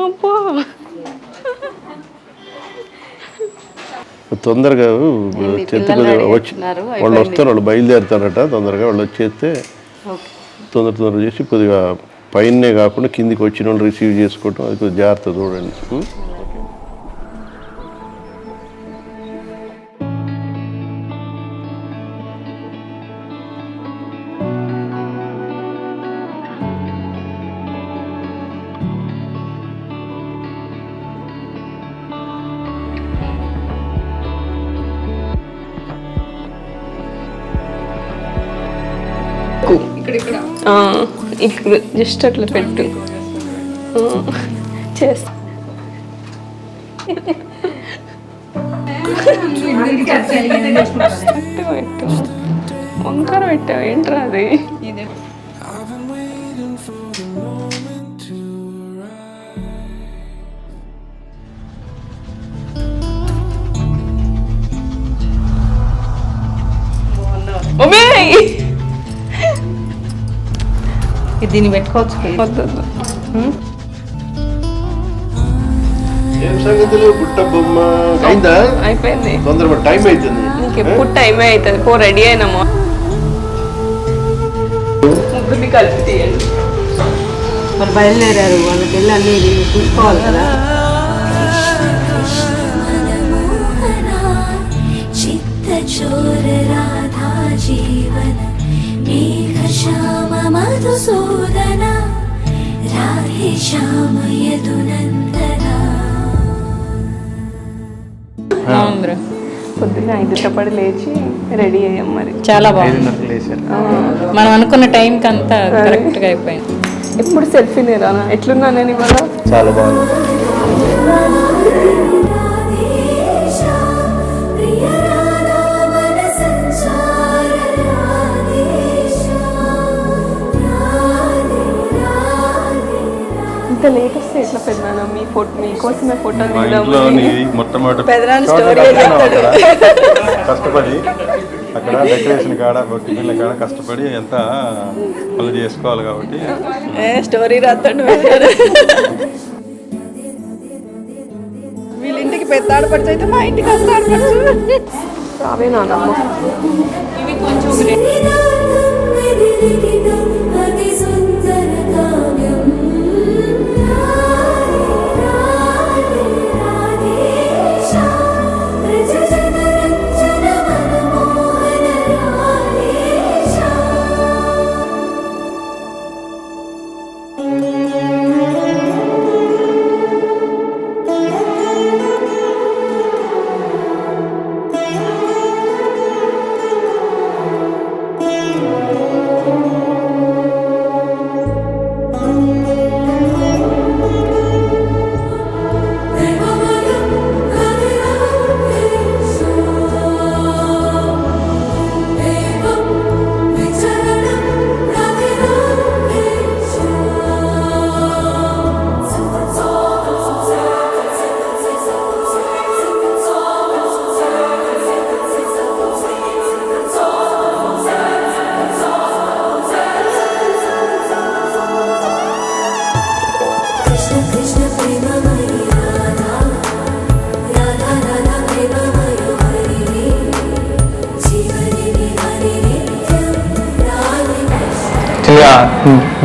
అబ్బా తొందరగా చెత్త వచ్చి వాళ్ళు వస్తారు, వాళ్ళు బయలుదేరుతారట. తొందరగా వాళ్ళు వచ్చేస్తే తొందరగా చేసి కొద్దిగా పైనే కాకుండా కిందికి వచ్చిన వాళ్ళు రిసీవ్ చేసుకోవటం, అది కొద్దిగా జాగ్రత్త చూడండి. ఇక్కడ జస్ట్ అట్లా పెట్టు చేస్తా. పెట్టు వంకర పెట్టావు ఏంట్రా అది? దీన్ని పెట్టుకోవచ్చు. అయిపోయింది. తొందరగా టైం అవుతుంది. నీకు ఎప్పుడు టైమే అవుతుంది. పో రెడీ అయినామా? ముగ్గురిని కలిపి తీయండి. వాళ్ళు బయలుదేరారు, వాళ్ళకి వెళ్ళి అన్ని చూసుకోవాలి కదా. श्याम मधुसूदन राधे श्याम यदुनंदना. పొద్దున్న 5 లేచి రెడీ అయ్యాం. మరి చాలా బాగుంది. మనం అనుకున్న టైంకి అంతా కరెక్ట్గా అయిపోయింది. ఎప్పుడు సెల్ఫీ నేరానా? ఎట్లున్నా నేను ఇవాళ చాలా బాగుంది. ఇంత లేట్ వస్తే ఎట్లా పెద్దనా? మీ మీకోసమే ఫోటో కష్టపడి అక్కడ డెకరేషన్ కాడ టిఫిన్ల కాడ కష్టపడి ఎంత పనులు చేసుకోవాలి కాబట్టి స్టోరీ రాస్తాడు. వీళ్ళ ఇంటికి పెద్ద ఆడపడుచు అయితే మా ఇంటికి అసలు ఆడపడుచు రావే నానమ్మ. ఇవి కొంచెం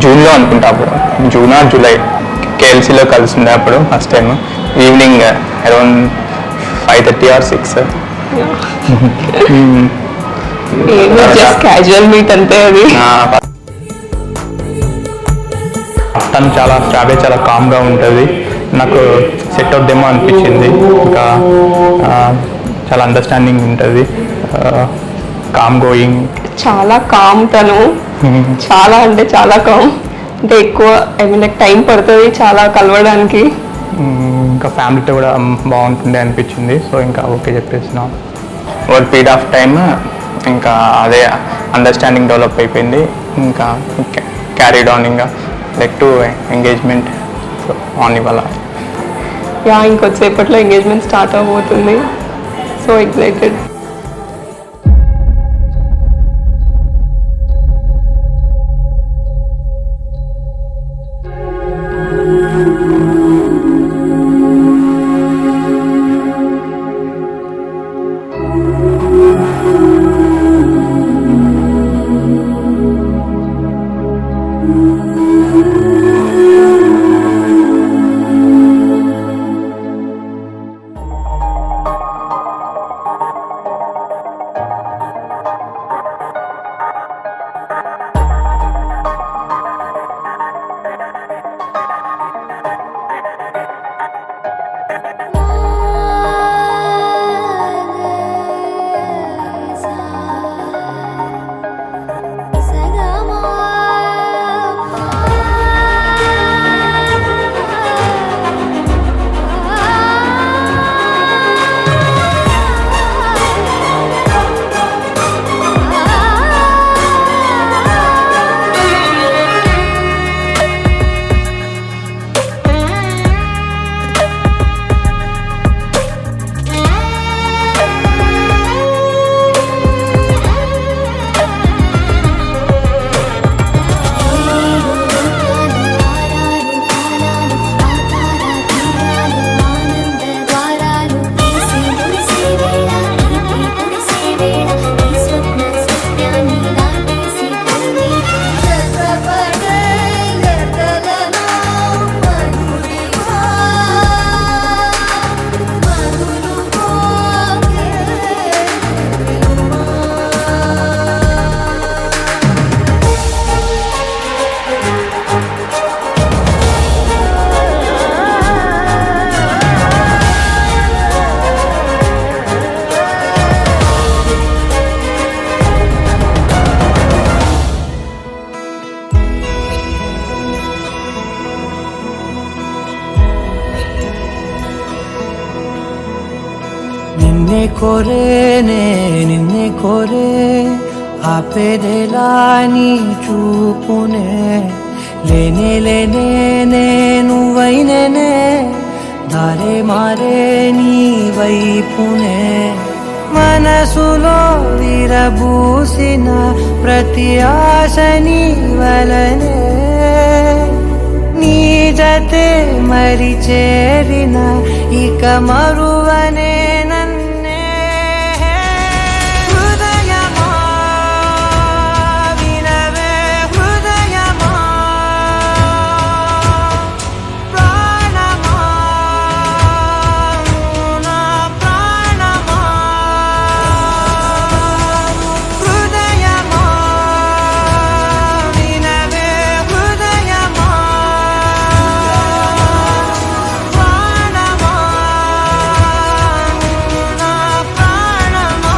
జూన్లో అనుకుంటా, అప్పుడు జూన్ ఆర్ జూలై కేఎల్సీలో కలిసిండే అప్పుడు first time. Evening around 5:30 or 6. Casual meet అంతే. అది తను చాలా కామ్గా ఉంటుంది. నాకు సెట్ అవుద్దేమో అనిపించింది. ఇంకా చాలా అండర్స్టాండింగ్ ఉంటుంది, కామ్ గోయింగ్. చాలా కామ్ తను, చాలా అంటే చాలా కామ్. అంటే ఎక్కువ నాకు టైం పడుతుంది చాలా కలవడానికి. ఇంకా ఫ్యామిలీతో కూడా బాగుంటుంది అనిపించింది. సో ఇంకా ఓకే చెప్పేసిన ఓవర్ పీరియడ్ ఆఫ్ టైమ్ ఇంకా అదే అండర్స్టాండింగ్ డెవలప్ అయిపోయింది. ఇంకా క్యారీడ్ ఆన్ ఇంకా లైక్ టు ఎంగేజ్మెంట్ ఆన్ ఇవాళ. ఇంకొద్దిసేపట్లో ఎంగేజ్మెంట్ స్టార్ట్ అవబోతుంది. So excited. నిన్నే కోరేనే నిన్నే కోరే ఆపేదెలా నీ చూపునే లేనే లేనే నువ్వైనేనే దారే మారే నీ వైపునే మనసులో విరబూసిన ప్రతి ఆశ నీ వలనే నీ జతే మరి చేరిన ఇక మరువనే నన్నే హృదయమా వినవే హృదయమా ప్రాణమా నా ప్రాణమా హృదయమా వినవే హృదయమా ప్రాణమా నా ప్రాణమా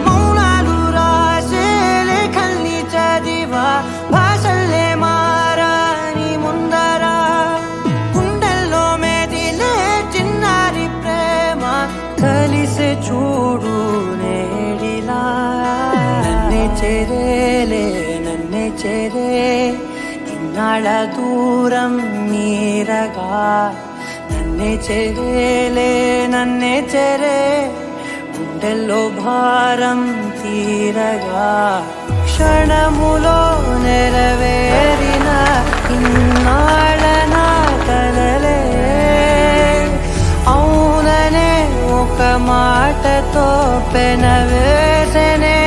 మౌనాలు రాసే లేఖల్ని చదివా భాషల్లే మారాని ముందరా గుండెల్లో మెదిలే చిన్నారి ప్రేమ కలిసే చూడు నేడిలా నన్నే చేరేలే నన్నే చేరే ఇన్నాళ్ళ దూరం మీరగా నన్నే చేరేలే నన్నే చేరే గుండెల్లో భారం తీరగా క్షణములో నెరవేరిన ఇన్నాళ్ళ నా కలలే అవుననే ఒక మాటతో పెనవేసనే